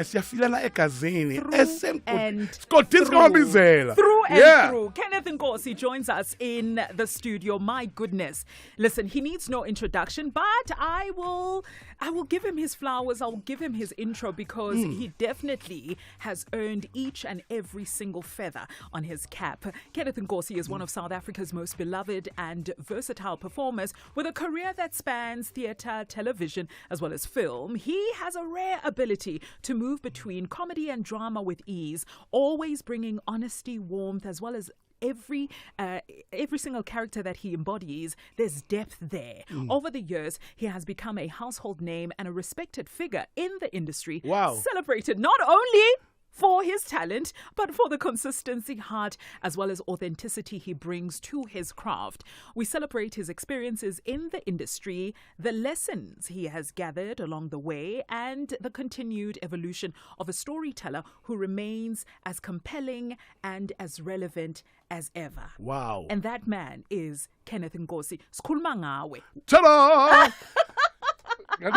Siyafilana egazini through and through. Kenneth Nkosi joins us in the studio. My goodness. Listen, he needs no introduction, but I will give him his flowers. I'll give him his intro because he definitely has earned each and every single feather on his cap. Kenneth Nkosi is one of South Africa's most beloved and versatile performers with a career that spans theatre, television, as well as film. He has a rare ability to move between comedy and drama with ease, always bringing honesty, warmth, as well as every single character that he embodies. There's depth there. Over the years, he has become a household name and a respected figure in the industry. Wow. Celebrated not only for his talent, but for the consistency, heart, as well as authenticity he brings to his craft. We celebrate his experiences in the industry, the lessons he has gathered along the way, and the continued evolution of a storyteller who remains as compelling and as relevant as ever. Wow. And that man is Kenneth Nkosi. Sikhuluma ngawe. Ta-da! Don't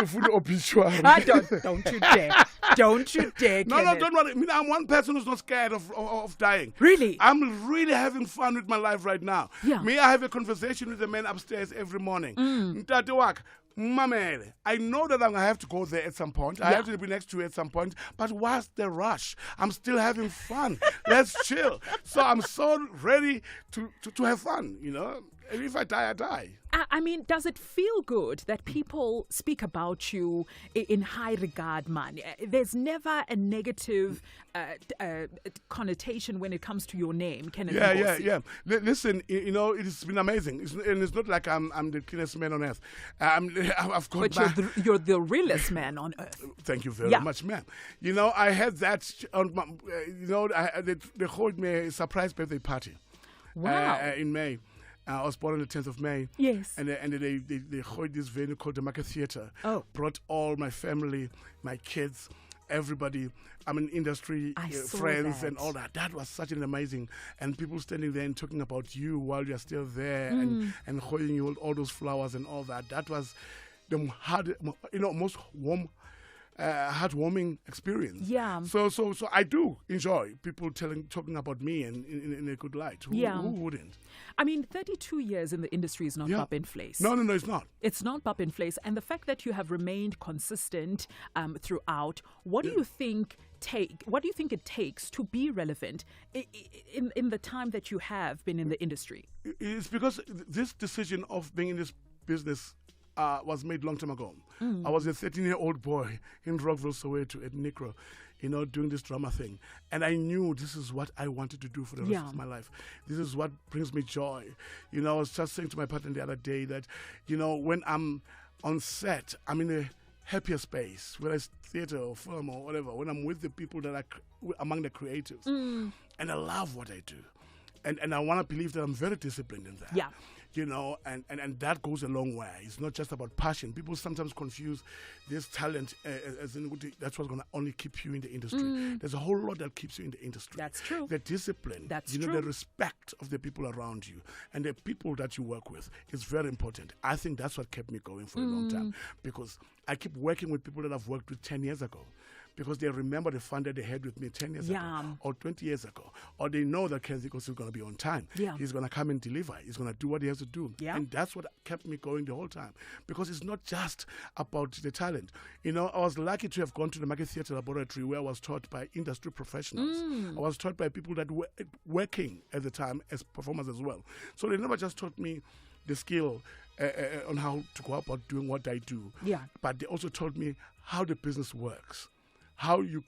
Don't you dare. Don't you dare, No, Kenneth. don't worry. I mean, I'm one person who's not scared of dying. Really? I'm really having fun with my life right now. Yeah. Me, I have a conversation with the man upstairs every morning. Ntatewak, Mamele, I know that I'm going to have to go there at some point. I have to be next to you at some point. But what's the rush? I'm still having fun. Let's chill. So I'm so ready to have fun, you know. And if I die, I die. I mean, does it feel good that people speak about you in high regard, man? There's never a negative connotation when it comes to your name, Kenneth Nkosi. Yeah. Listen, you know, it's been amazing. It's not like I'm the cleanest man on earth. I've got But you're the realest man on earth. Thank you very much, ma'am. You know, I had that on my, they hold me a surprise birthday party. Wow. In May. I was born on the 10th of May. Yes. And they hold this venue called the Market Theatre. Oh. Brought all my family, my kids, everybody. I'm in industry, friends and all that. That was such an amazing. And people standing there and talking about you while you're still there and holding you all those flowers and all that. That was the most heartwarming experience. Yeah. So I do enjoy people talking about me and in a good light. Who wouldn't? I mean, 32 years in the industry is not Bap Place. No, it's not. It's not Bap Place. And the fact that you have remained consistent throughout, what do you think it takes to be relevant in the time that you have been in the industry? It's because this decision of being in this business was made long time ago. I was a 13-year-old boy in Rockville, Soweto, at Nicro, doing this drama thing. And I knew this is what I wanted to do for the rest of my life. This is what brings me joy. I was just saying to my partner the other day that, when I'm on set, I'm in a happier space, whether it's theatre or film or whatever, when I'm with the people that are among the creatives. And I love what I do. And I want to believe that I'm very disciplined in that. Yeah. And that goes a long way. It's not just about passion. People sometimes confuse this talent as in that's what's going to only keep you in the industry. There's a whole lot that keeps you in the industry. That's true. The discipline. That's true. The respect of the people around you and the people that you work with is very important. I think that's what kept me going for a long time because I keep working with people that I've worked with 10 years ago. Because they remember the fun that they had with me 10 years ago or 20 years ago. Or they know that Kenneth Nkosi is going to be on time. Yeah. He's going to come and deliver. He's going to do what he has to do. Yeah. And that's what kept me going the whole time. Because it's not just about the talent. I was lucky to have gone to the Market Theatre Laboratory where I was taught by industry professionals. I was taught by people that were working at the time as performers as well. So they never just taught me the skill on how to go about doing what I do. Yeah. But they also taught me how the business works. How you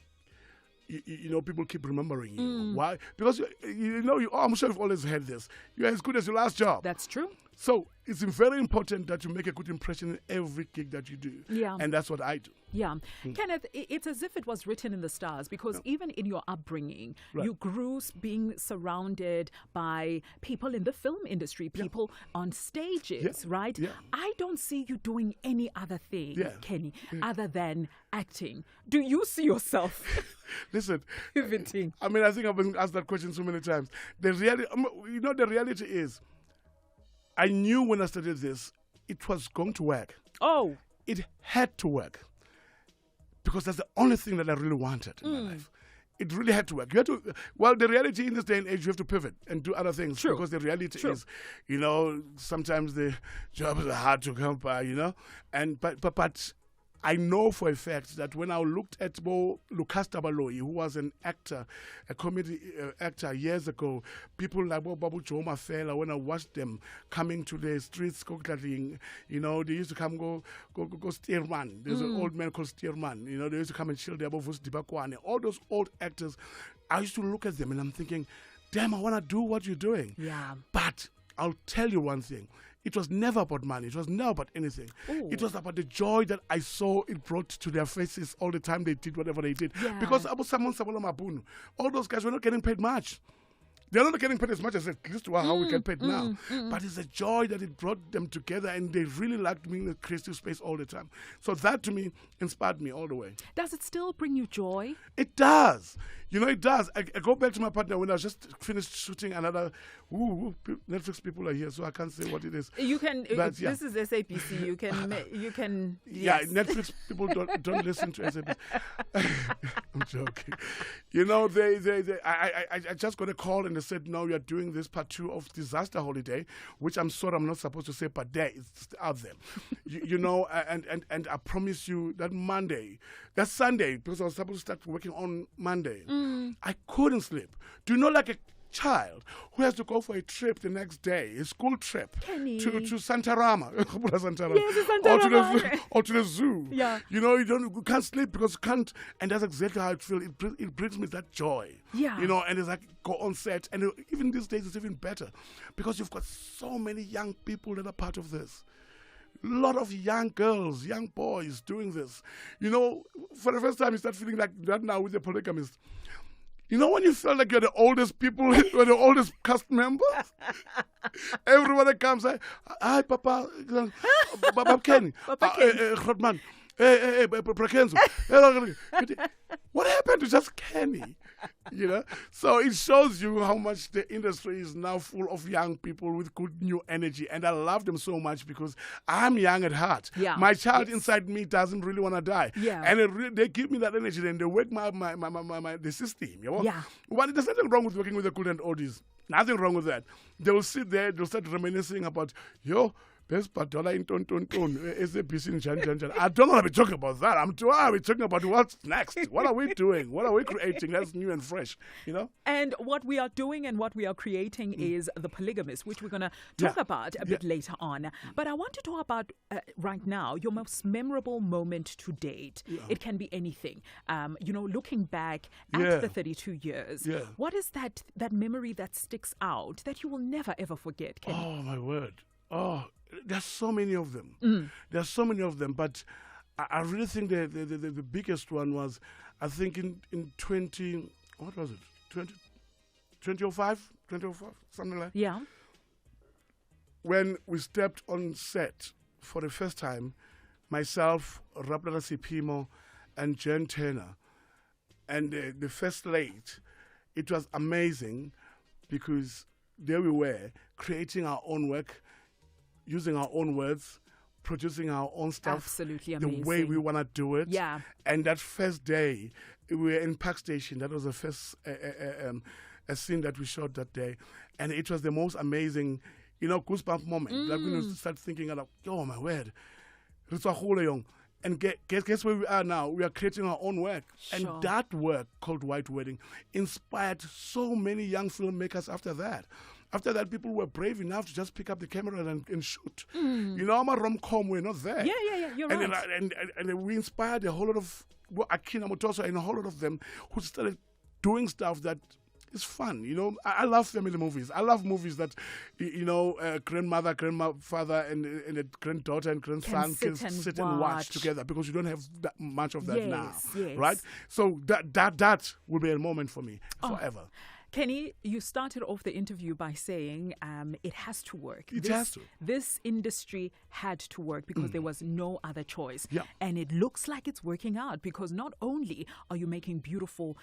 people keep remembering you. Why? Because I'm sure you've always heard this. You're as good as your last job. That's true. So it's very important that you make a good impression in every gig that you do. Yeah. And that's what I do. Yeah. Kenneth, it's as if it was written in the stars because even in your upbringing, you grew being surrounded by people in the film industry, people on stages, right? Yeah. I don't see you doing any other thing, Kenny, other than acting. Do you see yourself? Listen, pivoting? I mean, I think I've been asked that question so many times. The reality is, I knew when I started this, it was going to work. Oh. It had to work. because that's the only thing that I really wanted in my life. It really had to work. You had to. Well, the reality in this day and age, you have to pivot and do other things. True. Because the reality is, sometimes the jobs are hard to come by. But I know for a fact that when I looked at Lucas Tabaloyi, who was an actor, a comedy actor years ago, people like Babu Choma Fela, when I watched them coming to the streets, they used to come go Steerman. There's an old man called Steerman. They used to come and chill there above Dibakwane. All those old actors, I used to look at them and I'm thinking, damn, I want to do what you're doing. Yeah. But I'll tell you one thing. It was never about money. It was never about anything. Ooh. It was about the joy that I saw it brought to their faces all the time they did whatever they did. Yeah. Because all those guys were not getting paid much. They're not getting paid as much as at least how we get paid now. But it's a joy that it brought them together, and they really liked me in the creative space all the time. So that, to me, inspired me all the way. Does it still bring you joy? It does. It does. I go back to my partner when I just finished shooting another. Netflix people are here, so I can't say what it is. You can. But, this is SABC. You can. Yeah, Yes. Netflix people don't listen to SABC. I'm joking. I just got a call and they said, no, you're doing this part 2 of Disaster Holiday, which I'm sorry I'm not supposed to say, but there it's out there. And I promise you that that Sunday, because I was supposed to start working on Monday, I couldn't sleep. Do you know, like a child who has to go for a trip the next day, a school trip Kenny. to Santarama, Yes, Santarama. or to the zoo. Yeah. You can't sleep because you can't, and that's exactly how it feels. It brings me that joy. Yeah. And it's like go on set, and even these days it's even better because you've got so many young people that are part of this. A lot of young girls, young boys doing this. For the first time you start feeling like that now with the polygamist. When you feel like you're the oldest people, you're the oldest cast member? Everyone that comes, hi, Papa, Papa Kenny, Rodman, hey, Prakenzo. What happened to just Kenny? So it shows you how much the industry is now full of young people with good new energy, and I love them so much because I'm young at heart. Yeah. My child inside me doesn't really want to die. Yeah. And they give me that energy, and they wake the system. Yeah. Well, there's nothing wrong with working with the good and oldies. Nothing wrong with that. They will sit there, they'll start reminiscing about, best dollar in ton. SABC in Jan. I don't want to be talking about that. I'm talking about what's next. What are we doing? What are we creating that's new and fresh? And what we are doing and what we are creating is The Polygamist, which we're going to talk about a bit later on. But I want to talk about right now your most memorable moment to date. Yeah. It can be anything. Looking back at the 32 years. Yeah. What is that memory that sticks out that you will never ever forget, Kenny? Oh my word. Oh, there's so many of them. There's so many of them, but I really think the biggest one was, I think in 2005, something like that. Yeah. When we stepped on set for the first time, myself, Raplara Sipimo, and Jen Turner, and the first slate, it was amazing because there we were, creating our own work, using our own words, producing our own stuff. Absolutely amazing. The way we want to do it. Yeah. And that first day, we were in Park Station. That was the first a scene that we shot that day. And it was the most amazing, goosebump moment. Like when you start thinking, oh my word. And guess where we are now? We are creating our own work. Sure. And that work, called White Wedding, inspired so many young filmmakers after that. After that, people were brave enough to just pick up the camera and shoot. I'm a rom-com, we're not there. Yeah, you're right. And we inspired a whole lot of Akina Motoso and a whole lot of them who started doing stuff that is fun. I love family movies. I love movies that, grandmother, grandfather, and a granddaughter and grandson can sit and watch together, because you don't have that much of that now, right? So that will be a moment for me forever. Kenny, you started off the interview by saying it has to work. It has to. This industry had to work because there was no other choice. Yeah. And it looks like it's working out because not only are you making beautiful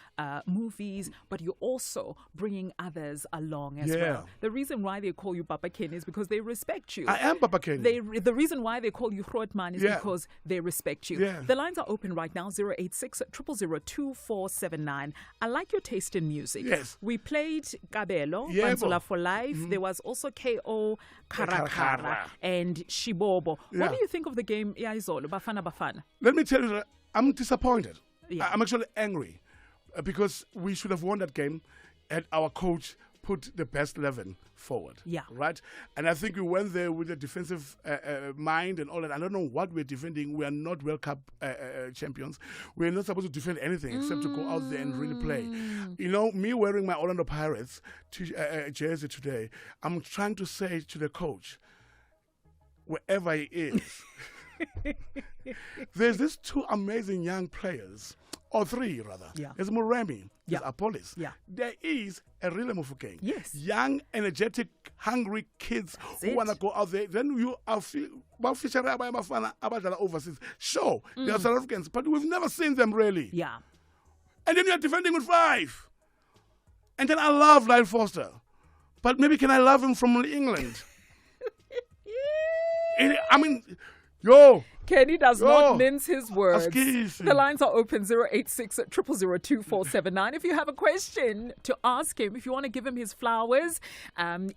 movies, but you're also bringing others along as well. The reason why they call you Papa Kenny is because they respect you. I am Papa Kenny. The reason why they call you Grootman is because they respect you. Yeah. The lines are open right now, 086 000 2479. I like your taste in music. Yes. We played Kabelo, Yebo. Banzula for Life. There was also K.O. Karakara and Shibobo. Yeah. What do you think of the game Yaizolo, Bafana Bafana? Let me tell you that I'm disappointed. Yeah. I'm actually angry because we should have won that game and our coach put the best 11 forward. Yeah. Right? And I think we went there with a defensive mind and all that. I don't know what we're defending. We are not World Cup champions. We're not supposed to defend anything except to go out there and really play. You know, me wearing my Orlando Pirates jersey today, I'm trying to say to the coach, wherever he is, there's these two amazing young players, or three rather. Yeah. There's Moremi, there's Yeah. Apollos. Yeah. There is a real Mofokeng. Yes. Young, energetic, hungry kids who it. want to go out there. Then you are overseas. Sure, they are South Africans, but we've never seen them really. Yeah. And then you're defending with 5. And then I love Lyle Foster. But maybe can I love him from England? I mean, yo. Kenny does not mince his words. Askisi. The lines are open, 086 000 2479. If you have a question to ask him, if you want to give him his flowers,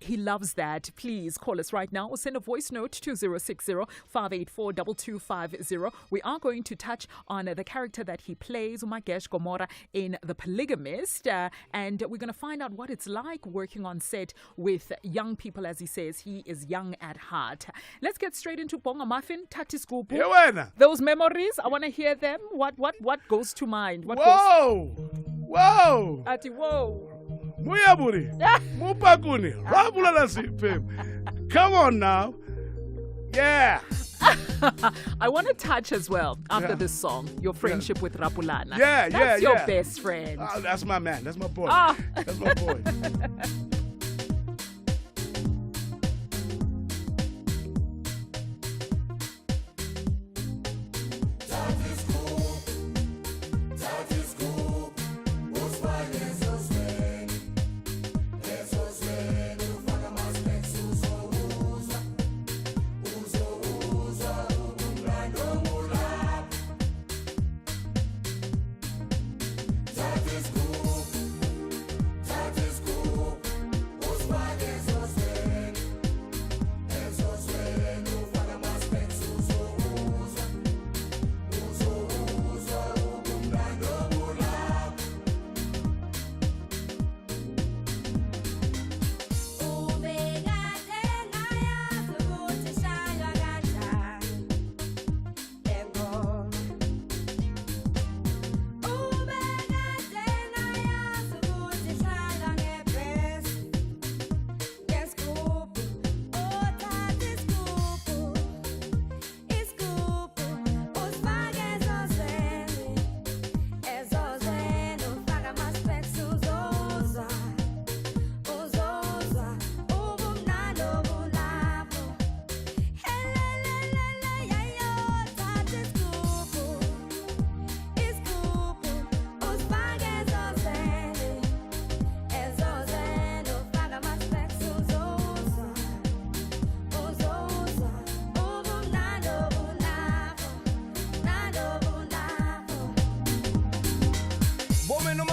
he loves that. Please call us right now or send a voice note to 060-584-2250. We are going to touch on the character that he plays, Umagesh Gomora, in The Polygamist. And we're going to find out what it's like working on set with young people. As he says, he is young at heart. Let's get straight into Bonga Muffin, Tati Scoop. Those memories, I want to hear them. What goes to mind? Whoa! Ati, whoa. Muyaburi. Mupakuni. Rabulala sipem. Come on now. Yeah. I want to touch as well after this song, your friendship with Rapulana. That's your best friend. That's my man. That's my boy. That's my boy.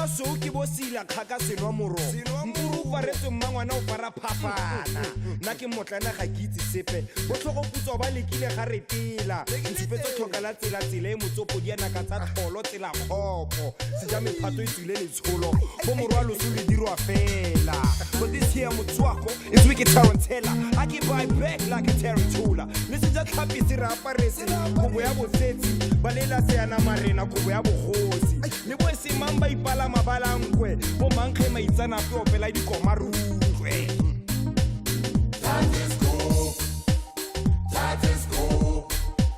Soki bosila khaka senwa moro mpuru faretse mmangwana o fara phafana nna ke motlana ga kitse sepe botlhogo putso ba lekile ga retela ntshupetso tlhoka la tsela e motsopo di ana ka tsa tlholo tsela khopo se ja mephato e tsile le tsholo bo morwalo se le dirwa fela but this here motswako is wicked tarantella I can buy back like a tarantula listen just happy se rapa rese go ya botsetsi ba lela se yana marena go ya bogosi le bo se mamba ipala balangwe bo mankge maitsana pe opela dikomarungwe that is cool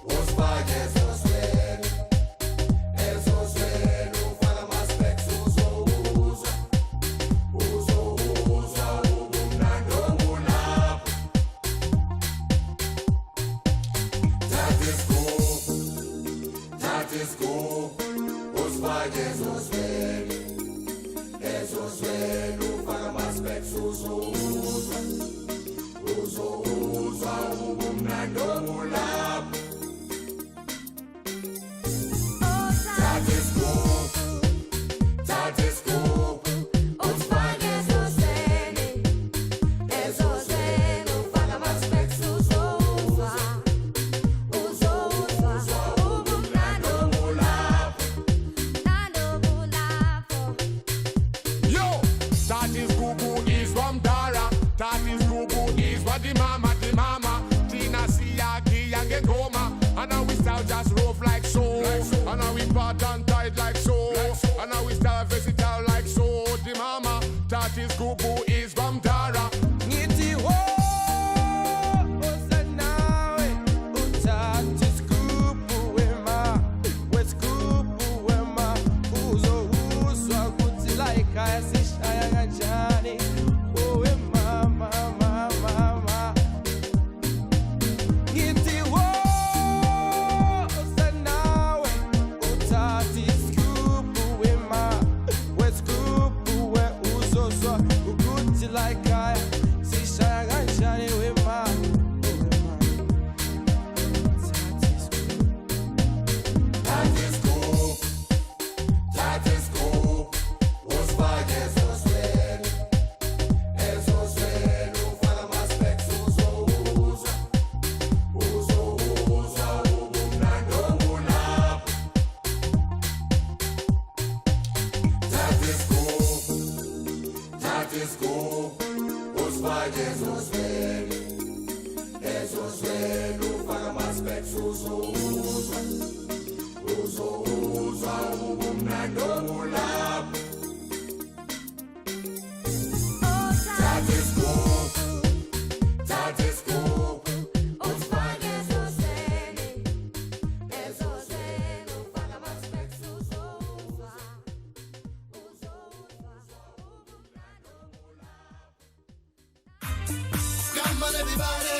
was bages was when esos when ufala maspects uzo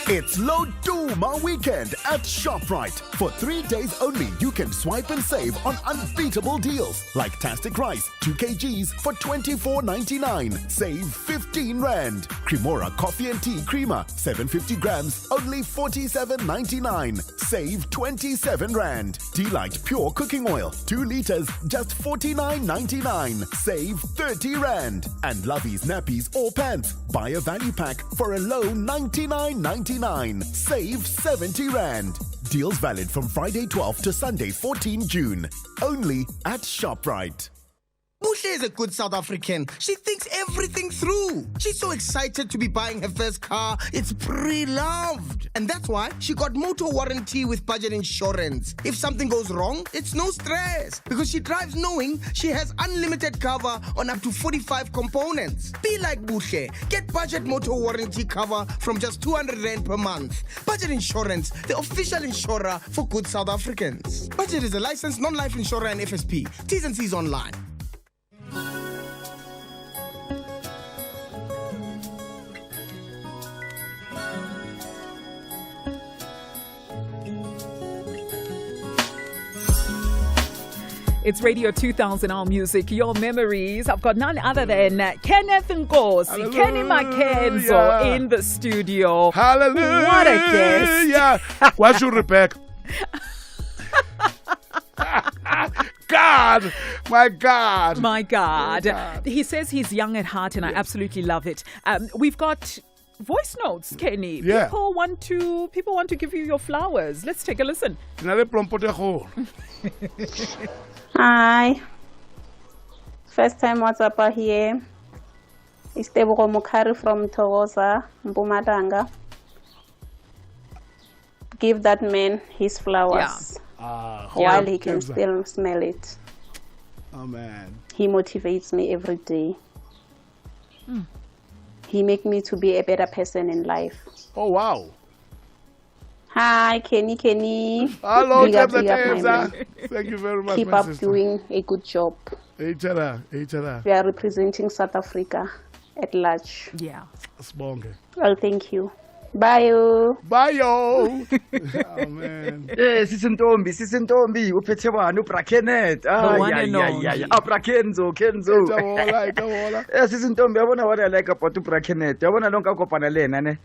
It's Load Duma weekend at ShopRite. For 3 days only, you can swipe and save on unbeatable deals like Tastic Rice, 2 kgs for $24.99. Save 15 Rand. Cremora Coffee and Tea Creamer, 750 grams, only $47.99. Save 27 Rand. Delight Pure Cooking Oil, 2 liters, just $49.99. Save 30 Rand. And Lovey's Nappies or Pants. Buy a value pack for a low $99.99. Save 70 Rand. Deals valid from Friday 12 to Sunday 14 June. Only at ShopRite. Bushle is a good South African. She thinks everything through. She's so excited to be buying her first car. It's pre-loved. And that's why she got motor warranty with budget insurance. If something goes wrong, it's no stress. Because she drives knowing she has unlimited cover on up to 45 components. Be like Bushle. Get budget motor warranty cover from just 200 Rand per month. Budget Insurance, the official insurer for good South Africans. Budget is a licensed non-life insurer and FSP. T's and C's online. It's Radio 2000, our music, your memories. I've got none other than Kenneth Nkosi, Kenny Makenzo in the studio. Hallelujah. What a guest. Yeah. What's your Rebecca? God, my God. My God. He says he's young at heart, and I absolutely love it. We've got voice notes, Kenny. Yeah. People want to give you your flowers. Let's take a listen. Hi. First time WhatsApp here. It's Tebogo Mukari from Togoza, Mpumalanga. Give that man his flowers while he can still smell it. Oh, man. He motivates me every day. He makes me to be a better person in life. Oh, wow. Hi, Kenny. Hello, Big up, my man. Thank you very much. Keep my up sister. doing a good job. We are representing South Africa at large. Yeah. Well, thank you. Bye. Bye, yo. Oh, man. Sisintombi, uphethe bani uBrakenet. Kenzo. Sisintombi, yabona what I like about uBrakenet. Yabona lonke akopana lena ne.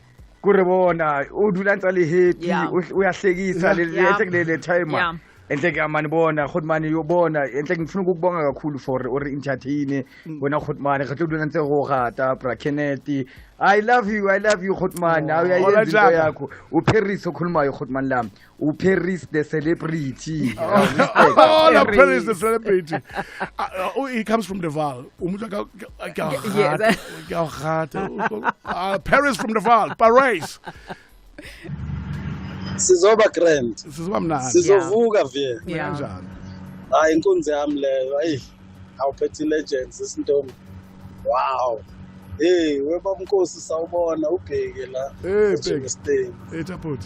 Kure bona udula ntsali happy, uyahlekisa le timer. Enhle ke mani bona khotmani yobona enhle ngifuna ukubonga kakhulu for or entertain wena khotmani re tlo dula ntse go gata Brakenet. I love you khotmani ayenza into yakho uParis okhulumayo khotmani lami uParis the celebrity. No, Paris the celebrity. He comes from the Val. Paris from the Val. Paris. Sizoba grand. Sizoba mnandi. Sizovuka vye. Kanjani? Hayi inkunzi yami leyo. Hayi. Awuphethe legends isintombi. Wow. Hey, weba Nkosi sawubona ubheke la. Hey, hey Taput.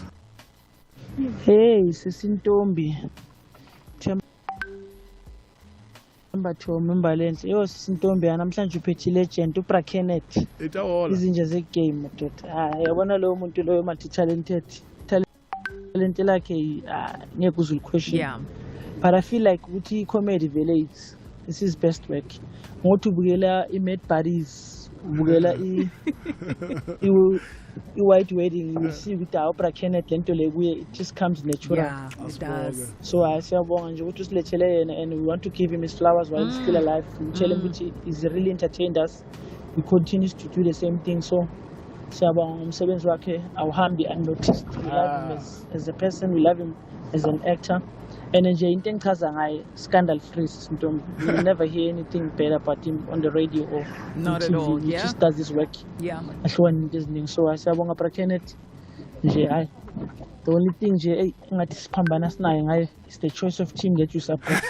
Hey, sisintombi. Themba lenhle. Yo sisintombi namhlanje uphethe legend uBrakenet. Itawola. Izinja zegame doda. Yabona lo muntu lo multi talented. Talent lakhe ngeke uzul question. Yeah. But I feel like ukuthi comedy vele this is best work. Ngothi ubukela i-Mad Buddies, ubukela i-White Wedding, you see with our Brakenet lento le kuye it just comes natural. Yeah, it does. So siyabonga nje ukuthi usilethele yena and we want to give him his flowers while he's still alive. We tell him ukuthi he's really entertained us. He continues to do the same thing. So siyabonga umsebenzi wakhe awuhambi unnoticed. We love him as a person, we love him as an actor. And nje into engichaza ngaye scandal free Ntombi. You will never hear anything bad about him on the radio or not on TV. At all. He Yeah. just does his work. Yeah. Ahloni into eziningi. So siyabonga Brakenet. Nje hayi. The only thing nje engathi siphambana sinayo ngaye is the choice of team that you support.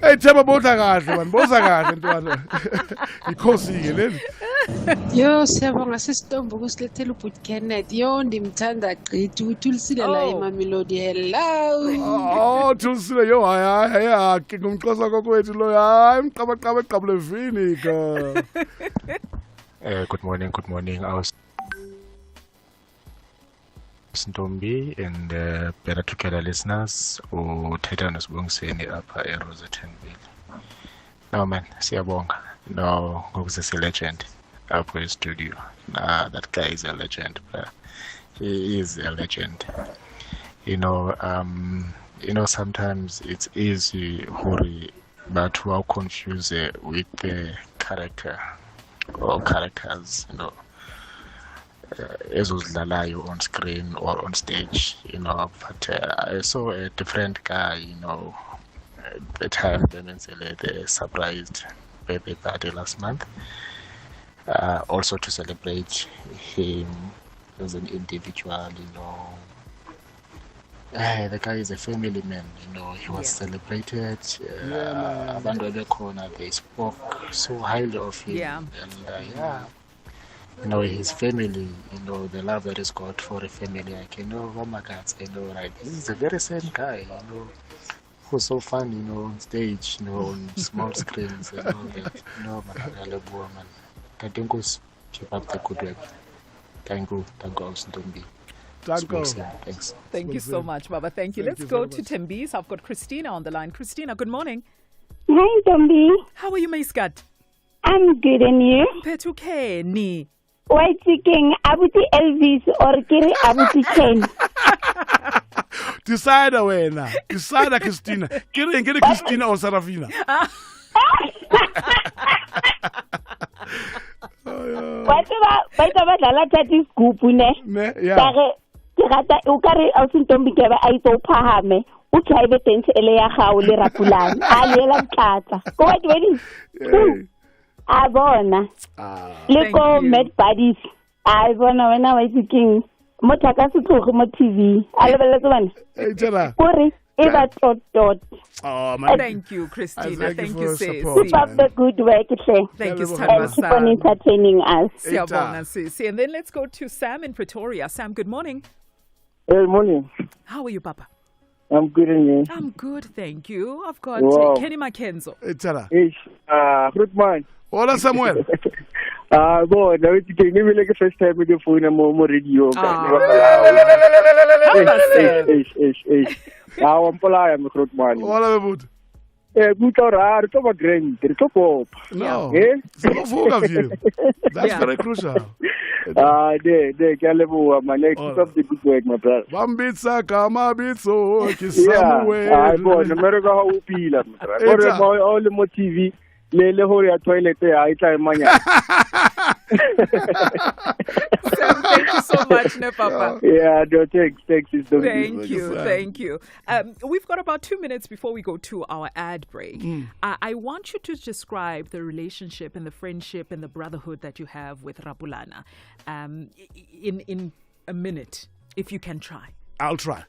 Hey, Themba boza kahle man, boza kahle ntwana. Inkosi ke leli. Yo siyabonga sisitombo kusilethela uBrakenet. Yo ndimthanda gqithi uthulisile la eMamelodi. Hello. Oh, Thulisile yo hayi ke ngumxhosa kokwethu lo hayi mqabaqaba eqabule vini ka. Good morning. I was Ntombi and better together listeners uthetha nosibongiseni apha eRosettenville. No man, siyabonga. No, ngokusese legend apha studio. That guy is a legend. He is a legend. You know, sometimes it's easy but to confuse with the character or characters, ezozidlalayo on screen or on stage, but I saw a different guy, the time they surprised birthday party last month, also to celebrate him as an individual, the guy is a family man, he was celebrated, abantu bekhona, they spoke so highly of him, and his family, the love that he's got for a family, right? This is a very same guy, who's so fun, on stage, on small screens and all that, man. Thank you, keep up the good work. Thank you, Ntombi. Thanks. Thank you so much, Baba. Thank you. Let's go to Tembi's. I've got Christina on the line. Christina, good morning. Hi, Ntombi. How are you, my skat? I'm good, and you? Petuke ni. White chicken, abuti Elvis or kiri abuti Ken. Decide wena. Decide Christina. Kiri Christina or Sarafina. Baita badlala thathi scoop ne. Yeah. Ke rata o kare a Ntombi ke ba a itso phahame. O drive dance ele ya gago le rapulana. A lela mtlatsa. Ko White wedding. A bona. Le ko Mad Buddies. A bona wena wa itse mo thaka se tloge mo TV. A lebeletse bana. Hey tjela. Kore e ba tot. Oh man. Thank you, Christina. Thank you, sis. Keep up the good work, hle. Thank you, And keep on entertaining us. Siyabonga, sis. And then let's go to Sam in Pretoria. Sam, good morning. Good morning. How are you, Papa? I'm good, and you? I'm good, thank you. I've got Wow. Kenny Makenzo. Hey tjela. Fruitman. Hola Samuel. Bo, now it's getting me like a first time with the phone and more radio. I'm polite, I'm a throat man. What about? Good or rare, it's over grain, it's a pop. No, it's not full of you. That's very crucial. The Galabu, my next of the good work, my brother. One bit, Sakama, bit so, I bought America, how we feel. All the more TV. Lele hori toilet I try manya. Thank you so much, ne Papa. Yeah, no, thanks. Thank you. We've got about 2 minutes before we go to our ad break. I want you to describe the relationship and the friendship and the brotherhood that you have with Rapulana in a minute, if you can try. I'll try.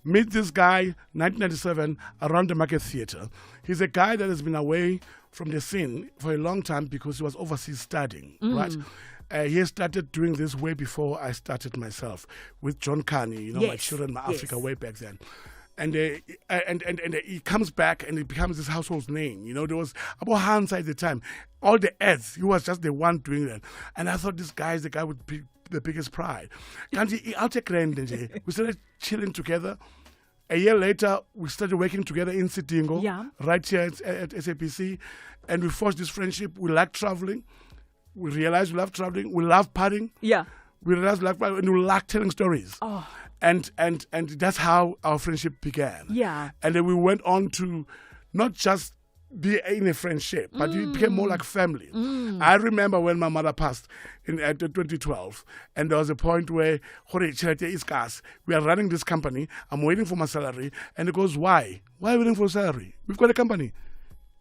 Meet this guy, 1997, around the Market Theatre. He's a guy that has been away from the scene for a long time because he was overseas studying, right? He started doing this way before I started myself with John Carney, my Children, My Africa, way back then. And he comes back and it becomes this household name. There was about Hans at the time. All the ads, he was just the one doing that. And I thought this guy is the guy with the biggest pride. We started chilling together. A year later, we started working together in Sitingo, right here at SAPC, and we forged this friendship. We like traveling. We realized we love traveling. We love partying. Yeah. We realized we love partying, and we like telling stories. Oh. And that's how our friendship began. Yeah. And then we went on to not just be in a friendship, but it became more like family. I remember when my mother passed in 2012, and there was a point where we are running this company, I'm waiting for my salary, and it goes, why? Why are we waiting for salary? We've got a company.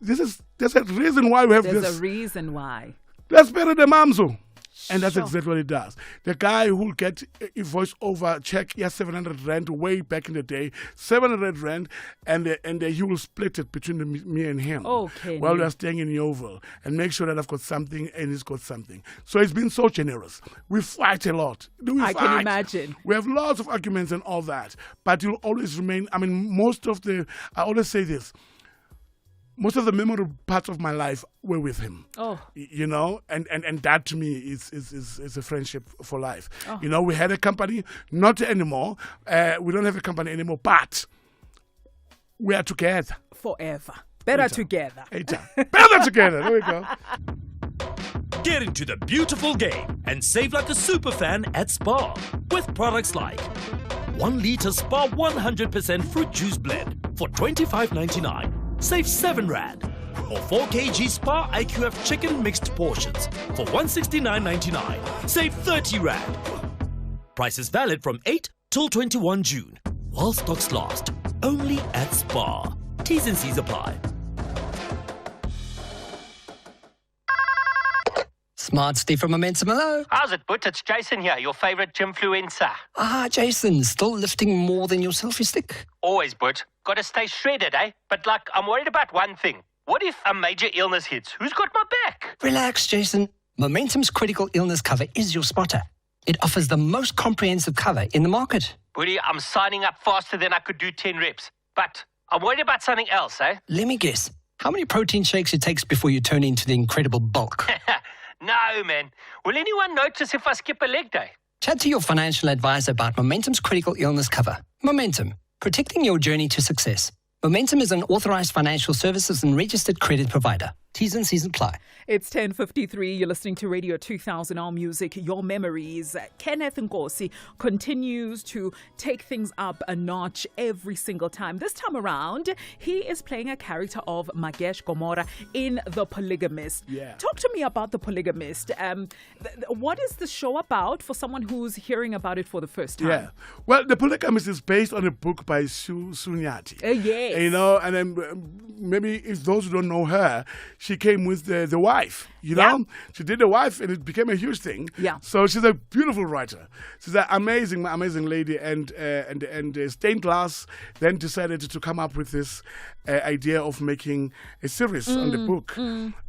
There's a reason why we have this. There's a reason why. Let's bury the mamzo. And that's exactly what it does. The guy who will get a voice-over check, 700 rand way back in the day, 700 rand, and he will split it between me and him. Okay. While we are staying in Yeovil, and make sure that I've got something and he's got something. So he's been so generous. We fight a lot. I can imagine. We have lots of arguments and all that, but you'll always remain. I always say this. Most of the memorable parts of my life were with him. Oh. And that to me is a friendship for life. Oh. We had a company, not anymore. We don't have a company anymore, but we are together. Forever. Better together. Better together. There we go. Get into the beautiful game and save like a super fan at Spar with products like 1 litre Spar 100% fruit juice blend for $25.99. Save 7 rand. Or 4 kg Spar IQF chicken mixed portions for $169.99. Save 30 rand. Price is valid from 8 till 21 June. While stocks last. Only at Spar. T's and C's apply. Smart Steve from Momentum, hello. How's it, But? It's Jason here, your favourite gymfluencer. Jason, still lifting more than your selfie stick? Always, But. Gotta stay shredded, eh? But, I'm worried about one thing. What if a major illness hits? Who's got my back? Relax, Jason. Momentum's critical illness cover is your spotter. It offers the most comprehensive cover in the market. Buddy, I'm signing up faster than I could do 10 reps. But I'm worried about something else, eh? Let me guess. How many protein shakes it takes before you turn into the incredible bulk? No, man. Will anyone notice if I skip a leg day? Chat to your financial advisor about Momentum's critical illness cover. Momentum, protecting your journey to success. Momentum is an authorized financial services and registered credit provider. T's and C's apply. It's 10:53. You're listening to Radio 2000, our music, your memories. Kenneth Nkosi continues to take things up a notch every single time. This time around, he is playing a character of Magesh Gomora in The Polygamist. Yeah. Talk to me about The Polygamist. What is the show about for someone who's hearing about it for the first time? Yeah. Well, The Polygamist is based on a book by Sunyati. Yes. And then maybe if those who don't know her, she came with the wife, know? She did the wife and it became a huge thing. Yeah. So she's a beautiful writer. She's an amazing lady and Stained Glass then decided to come up with this idea of making a series on the book.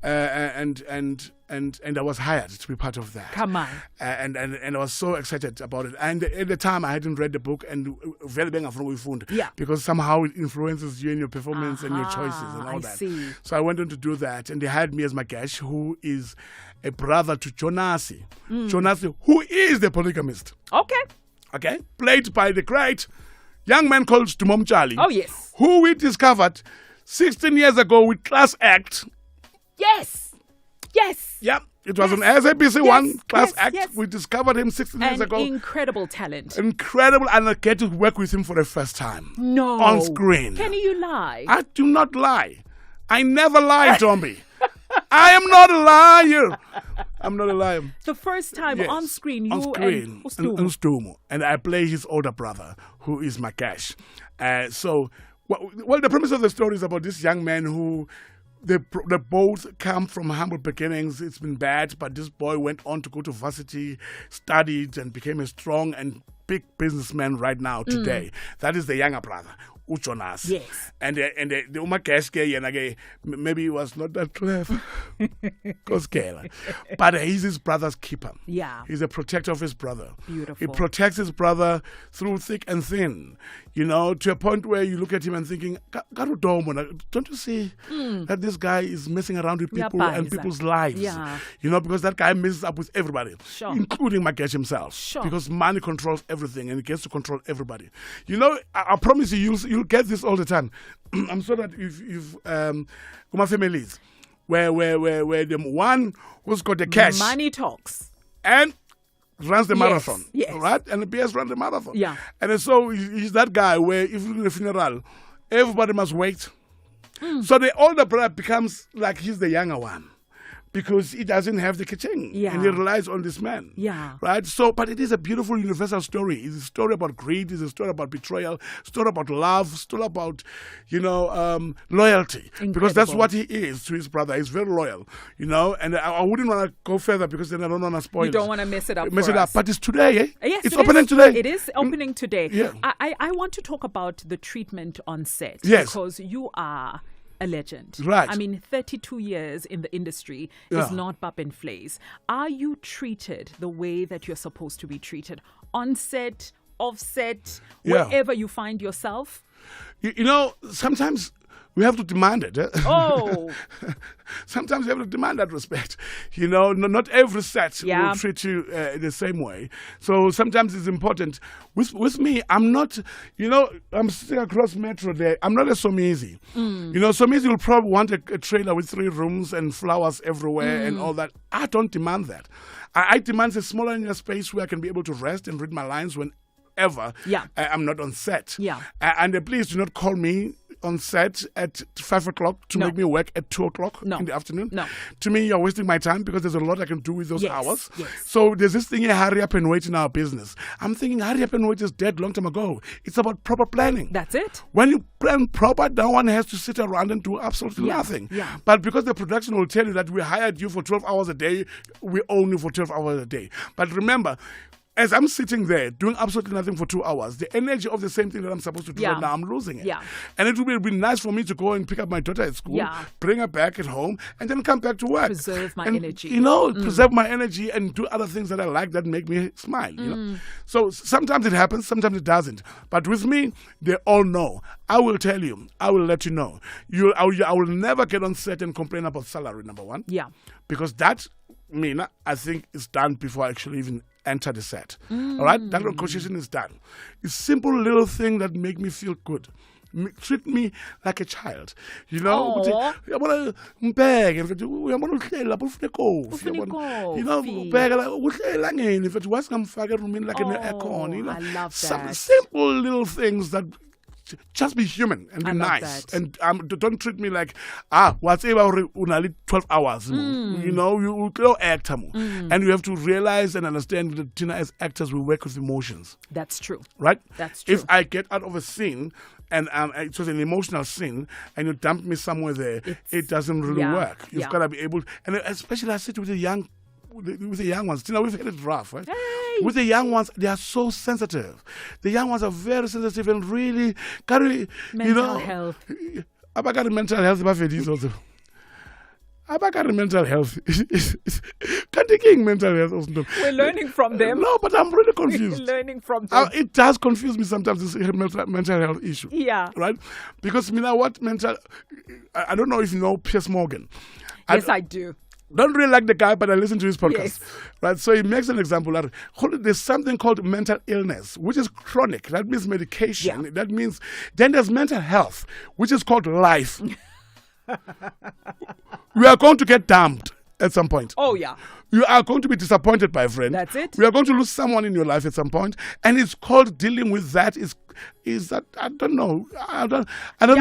And and I was hired to be part of that. Come on. And I was so excited about it. And at the time, I hadn't read the book, and very bang from found because somehow it influences you in your performance and your choices and all that. See. So I went on to do that, and they hired me as Magesh, who is a brother to Jonasi. Jonasi, who is the polygamist. Okay, played by the great young man called Tumom Charlie. Oh, yes. Who we discovered 16 years ago with Class Act. Yes. Yep. It was on SABC One, Class Act. We discovered him 16 years ago. Incredible talent. Incredible, and I get to work with him for the first time. No. On screen. Can you lie? I do not lie. I never lie, Ntombi. I am not a liar. I'm not a liar. The first time on screen, you and Stumo. And I play his older brother, who is Magesh. Well, the premise of the story is about this young man who they both come from humble beginnings. It's been bad, but this boy went on to go to varsity, studied, and became a strong and big businessman right now today. That is the younger brother, Ujonas. Yes. And the Umakesh, maybe he was not that clever. But he's his brother's keeper. Yeah. He's a protector of his brother. Beautiful. He protects his brother through thick and thin. To a point where you look at him and thinking, don't you see that this guy is messing around with people and people's lives? Yeah. Because that guy messes up with everybody, including Magesh himself. Sure. Because money controls everything and he gets to control everybody. I promise you'll get this all the time. I'm sure that if my families where the one who's got the cash, money talks, and runs the marathon, yes. right? And the PS runs the marathon. Yeah. And so he's that guy where if you do the funeral, everybody must wait. So the older brother becomes like he's the younger one. Because he doesn't have the kitchen and he relies on this man. Yeah. Right? So, but it is a beautiful universal story. It's a story about greed, it's a story about betrayal, a story about love, a story about, loyalty. Incredible. Because that's what he is to his brother. He's very loyal, and I wouldn't want to go further because then I don't want to spoil it. You don't want to mess it up. But it's today, eh? Yes, it's opening today. It is opening today. Yeah. I want to talk about the treatment on set. Yes. Because you are a legend. Right. I mean, 32 years in the industry is not bap and flays. Are you treated the way that you're supposed to be treated? On set, off set, wherever you find yourself? Sometimes we have to demand it. Oh. Sometimes you have to demand that respect. Not every set will treat you the same way. So sometimes it's important. With me, I'm not, I'm sitting across Metro there. I'm not a Somizi. Somizi will probably want a trailer with 3 rooms and flowers everywhere and all that. I don't demand that. I demand a smaller in a space where I can be able to rest and read my lines whenever I'm not on set. Yeah. And please do not call me on set at 5 o'clock to make me work at 2 o'clock in the afternoon. No. To me, you're wasting my time because there's a lot I can do with those hours. Yes. So there's this thing here, hurry up and wait in our business. I'm thinking hurry up and wait is dead long time ago. It's about proper planning. That's it. When you plan proper, no one has to sit around and do absolutely nothing. Yeah. But because the production will tell you that we hired you for 12 hours a day, we own you for 12 hours a day. But remember, as I'm sitting there doing absolutely nothing for 2 hours, the energy of the same thing that I'm supposed to do right now, I'm losing it. Yeah. And it would be nice for me to go and pick up my daughter at school, bring her back at home, and then come back to work. Preserve my energy. Preserve my energy and do other things that I like that make me smile. So sometimes it happens, sometimes it doesn't. But with me, they all know. I will tell you. I will let you know. I will never get on set and complain about salary, number one. Yeah. Because that, I think, is done before I actually even enter the set. All right? That negotiation is done. It's simple little thing that make me feel good. Treat me like a child. Simple little things that just be human and be nice. And don't treat me like, whatever, 12 hours. You will act. And you have to realize and understand that Tina, as actors, we work with emotions. That's true. Right? That's true. If I get out of a scene and it was an emotional scene and you dump me somewhere there, it doesn't really work. You've got to be able, and especially I sit with the young ones. Tina, we've had it rough, right? Hey. With the young ones, they are so sensitive. The young ones are very sensitive and really carry mental health. I got mental health also. Abakari mental health. Can't mental health. We're learning from them. No, but I'm really confused. We're learning from them. It does confuse me sometimes, this mental health issue. Yeah. Right? Because you know what I don't know if you know Piers Morgan. Yes, I do. Don't really like the guy, but I listen to his podcast. Yes. Right? So he makes an example that there's something called mental illness, which is chronic. That means medication. Yeah. That means then there's mental health, which is called life. We are going to get damned at some point. Oh, yeah. You are going to be disappointed by a friend. That's it. We are going to lose someone in your life at some point, and it's called dealing with that. Is that I don't know. I don't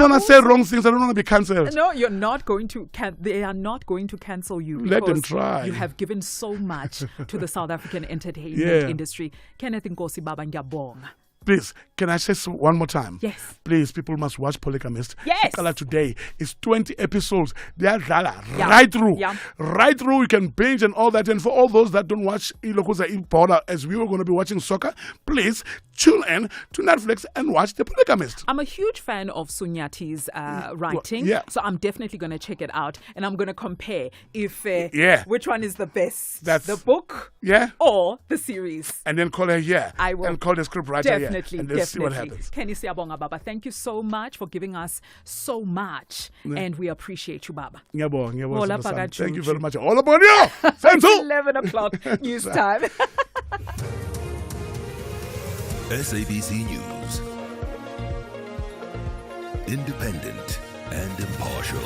want to say wrong things. I don't want to be cancelled. No, you're not going to. They are not going to cancel you. Let them try. You have given so much to the South African entertainment industry. Kenneth Nkosi Baba ngiyabonga. Please, can I say one more time? Yes. Please, people must watch Polygamist. Yes. Today is 20 episodes. They are right through. Yeah. Right through. You can binge and all that. And for all those that don't watch as we were going to be watching soccer, please tune in to Netflix and watch The Polygamist. I'm a huge fan of Sunyati's writing. Yeah. So I'm definitely going to check it out. And I'm going to compare which one is the best. That's the book or the series. And then call her I will. And call the script writer Definitely. And let's see what happens. Kenny Siyabonga Baba, thank you so much for giving us so much. And we appreciate you, Baba. Thank you very much. All about you. It's 11 o'clock news time. SABC News. Independent and impartial.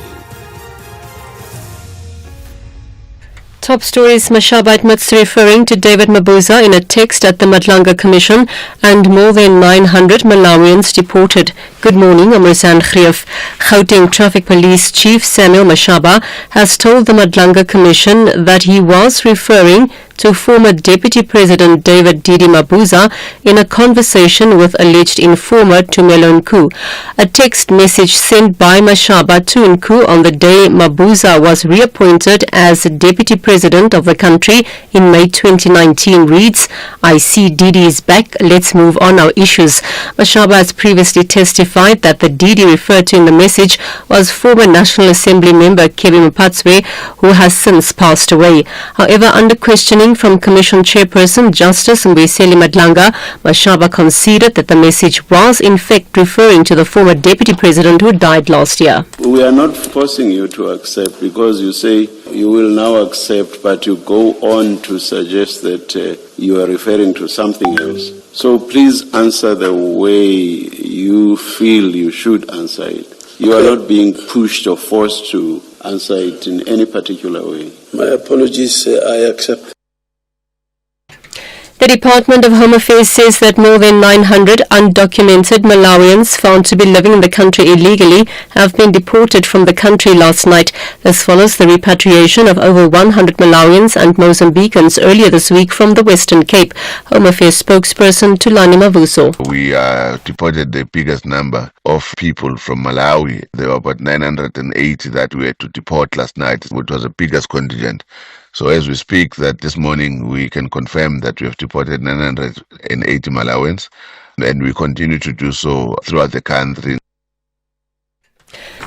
Top stories. Mashaba admits referring to David Mabuza in a text at the Madlanga Commission, and more than 900 Malawians deported. Good morning, I'm Rizan Khrief. Gauteng Traffic Police Chief Samuel Mashaba has told the Madlanga Commission that he was referring to former Deputy President David Didi Mabuza in a conversation with alleged informer Tumelo Nku. A text message sent by Mashaba to Nku on the day Mabuza was reappointed as Deputy President of the country in May 2019 reads, "I see Didi is back, let's move on our issues." Mashaba has previously testified that the Didi referred to in the message was former National Assembly member Kevin Mpatswe, who has since passed away. However, under questioning from Commission Chairperson Justice Mbuyiseli Madlanga, Mashaba conceded that the message was in fact referring to the former Deputy President who died last year. We are not forcing you to accept because you say you will now accept, but you go on to suggest that you are referring to something else. So please answer the way you feel you should answer it. You are not being pushed or forced to answer it in any particular way. My apologies, I accept. The Department of Home Affairs says that more than 900 undocumented Malawians found to be living in the country illegally have been deported from the country last night. This follows the repatriation of over 100 Malawians and Mozambicans earlier this week from the Western Cape. Home Affairs spokesperson Tulani Mavuso. We deported the biggest number of people from Malawi. There were about 980 that we had to deport last night, which was the biggest contingent. So as we speak, that this morning we can confirm that we have deported 980 Malawians, and we continue to do so throughout the country.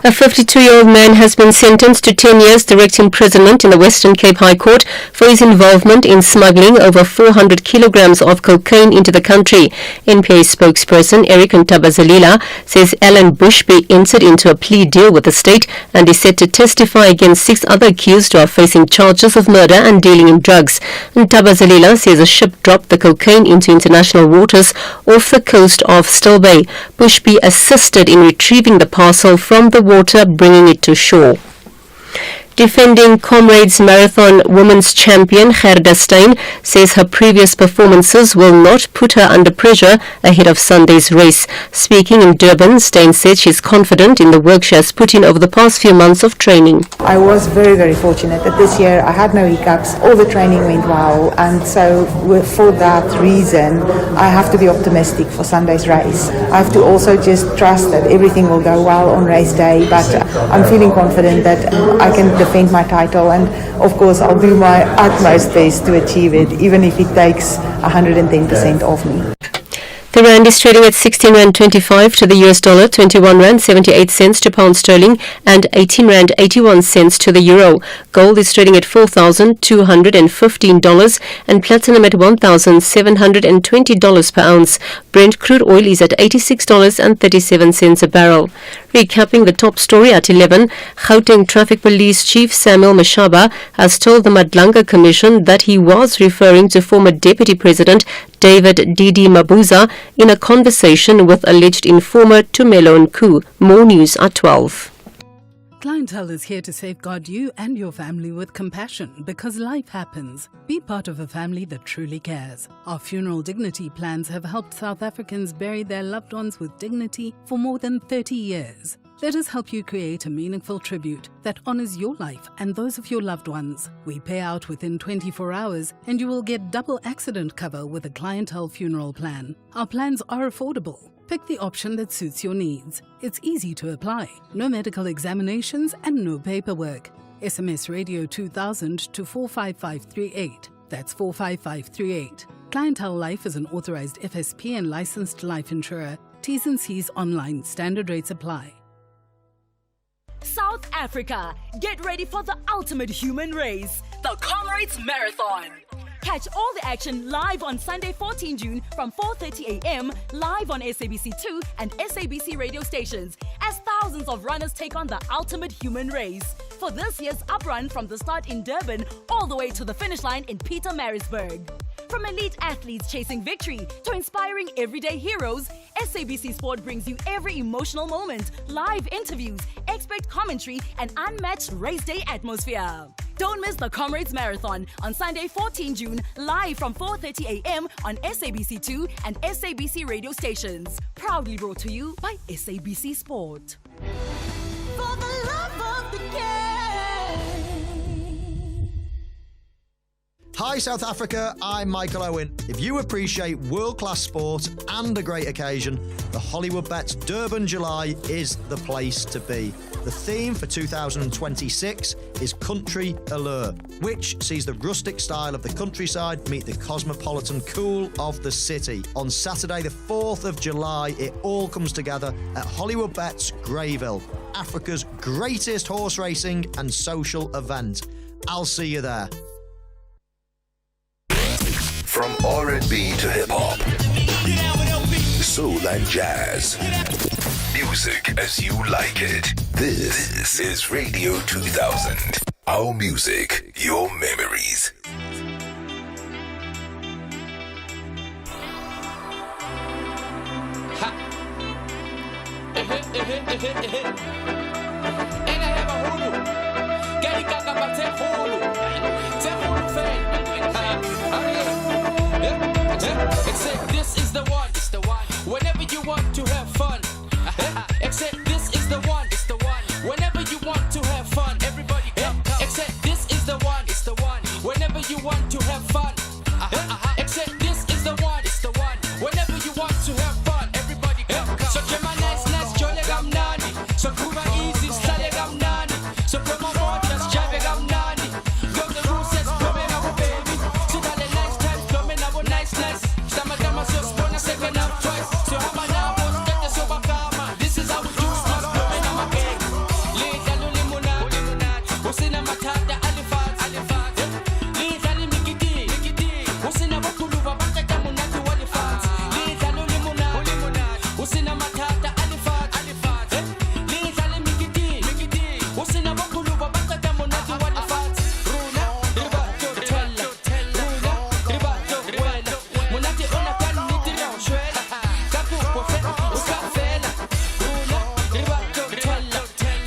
A 52-year-old man has been sentenced to 10 years direct imprisonment in the Western Cape High Court for his involvement in smuggling over 400 kilograms of cocaine into the country. NPA spokesperson Eric Ntabazalila says Alan Bushby entered into a plea deal with the state and is set to testify against 6 other accused who are facing charges of murder and dealing in drugs. Ntabazalila says a ship dropped the cocaine into international waters off the coast of Still Bay. Bushby assisted in retrieving the parcel from the water, bringing it to shore. Defending Comrades Marathon Women's Champion Gerda Steyn says her previous performances will not put her under pressure ahead of Sunday's race. Speaking in Durban, Steyn said she's confident in the work she has put in over the past few months of training. I was very, very fortunate that this year I had no hiccups, all the training went well, and so for that reason I have to be optimistic for Sunday's race. I have to also just trust that everything will go well on race day, but I'm feeling confident that I can defend my title, and of course I'll do my utmost best to achieve it, even if it takes 110% of me. The rand is trading at 16 rand 25 to the US dollar, 21 rand 78 cents to pound sterling, and 18 rand 81 cents to the euro. Gold is trading at $4,215 and platinum at $1,720 per ounce. Brent crude oil is at $86.37 a barrel. Recapping the top story at 11, Gauteng Traffic Police Chief Samuel Mashaba has told the Madlanga Commission that he was referring to former Deputy President David Didi Mabuza in a conversation with alleged informer Tumelo Nku. More news at 12. Clientele is here to safeguard you and your family with compassion because life happens. Be part of a family that truly cares. Our funeral dignity plans have helped South Africans bury their loved ones with dignity for more than 30 years. Let us help you create a meaningful tribute that honors your life and those of your loved ones. We pay out within 24 hours and you will get double accident cover with a clientele funeral plan. Our plans are affordable. Pick the option that suits your needs. It's easy to apply. No medical examinations and no paperwork. SMS Radio 2000 to 45538. That's 45538. Clientele Life is an authorized FSP and licensed life insurer. T's and C's online. Standard rates apply. South Africa, get ready for the ultimate human race, the Comrades Marathon. Catch all the action live on Sunday 14 June from 4:30 a.m. live on SABC2 and SABC radio stations as thousands of runners take on the ultimate human race. For this year's uprun from the start in Durban all the way to the finish line in Pietermaritzburg. From elite athletes chasing victory to inspiring everyday heroes, SABC Sport brings you every emotional moment, live interviews, expert commentary, and unmatched race day atmosphere. Don't miss the Comrades Marathon on Sunday 14 June, live from 4:30 a.m. on SABC2 and SABC radio stations. Proudly brought to you by SABC Sport. For the love of the game. Hi South Africa, I'm Michael Owen. If you appreciate world-class sport and a great occasion, the Hollywood Bets Durban July is the place to be. The theme for 2026 is Country Allure, which sees the rustic style of the countryside meet the cosmopolitan cool of the city. On Saturday the 4th of July, it all comes together at Hollywood Bets Greyville, Africa's greatest horse racing and social event. I'll see you there. From R&B to hip-hop, soul and jazz, music as you like it. This is Radio 2000. Our music, your memories. Except this is the one. It's the one. Whenever you want to have fun. Except this is the one. It's the one. Whenever you want to have fun, everybody come. Except this is the one. It's the one. Whenever you want to have fun. Except this is the one. It's the one. Whenever you want to have fun, everybody come. So Jema nice, jolly gam nani. So Kuba easy, style gam nani. So Promo just jive gam nani. Go the rules says coming up baby. So that the next time coming up nice. Stama so spona second up twice. So how about now was get the sober kama. This is how we do it. Coming up again. Late and limonade. What's in a matata alifat. Late and mikiti. What's in a bakuluva bakata munatu alifat. Late and limonade. What's in a matata alifat. Late and mikiti. What's in a bakuluva bakata munatu alifat. Runa, ribato, tella. Runa, ribato, wella. Munati ona kan nitira shwela. Kapu pofe, uskafela. Runa, ribato, tella.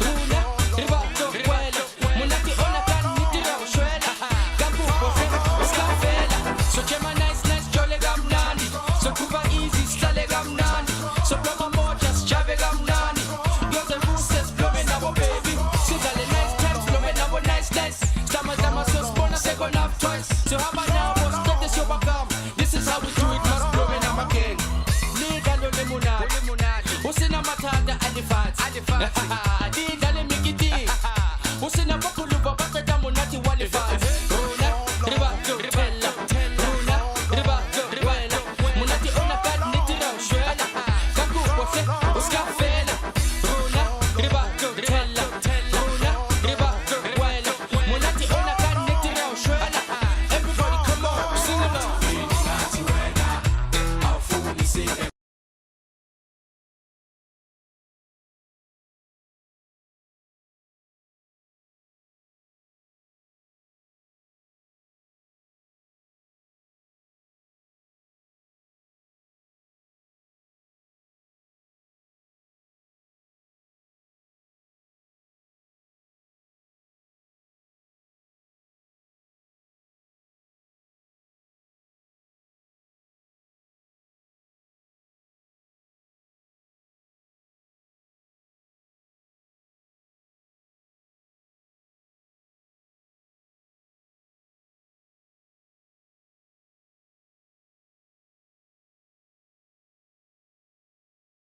Runa, ribato, wella. Munati ona kan nitira shwela. Kapu pofe, uskafela. So Jema nice, jolly gam nani. So Kuba easy, style gam nani. So Promo more just jive gam nani. Girls and roosters blowing our baby. See all the nice times blowing our nice. Stama so spona second up twice. So how about now was get this over come. This is how we do it, must blowing our king. Legal limonade. What's in a matata alifat.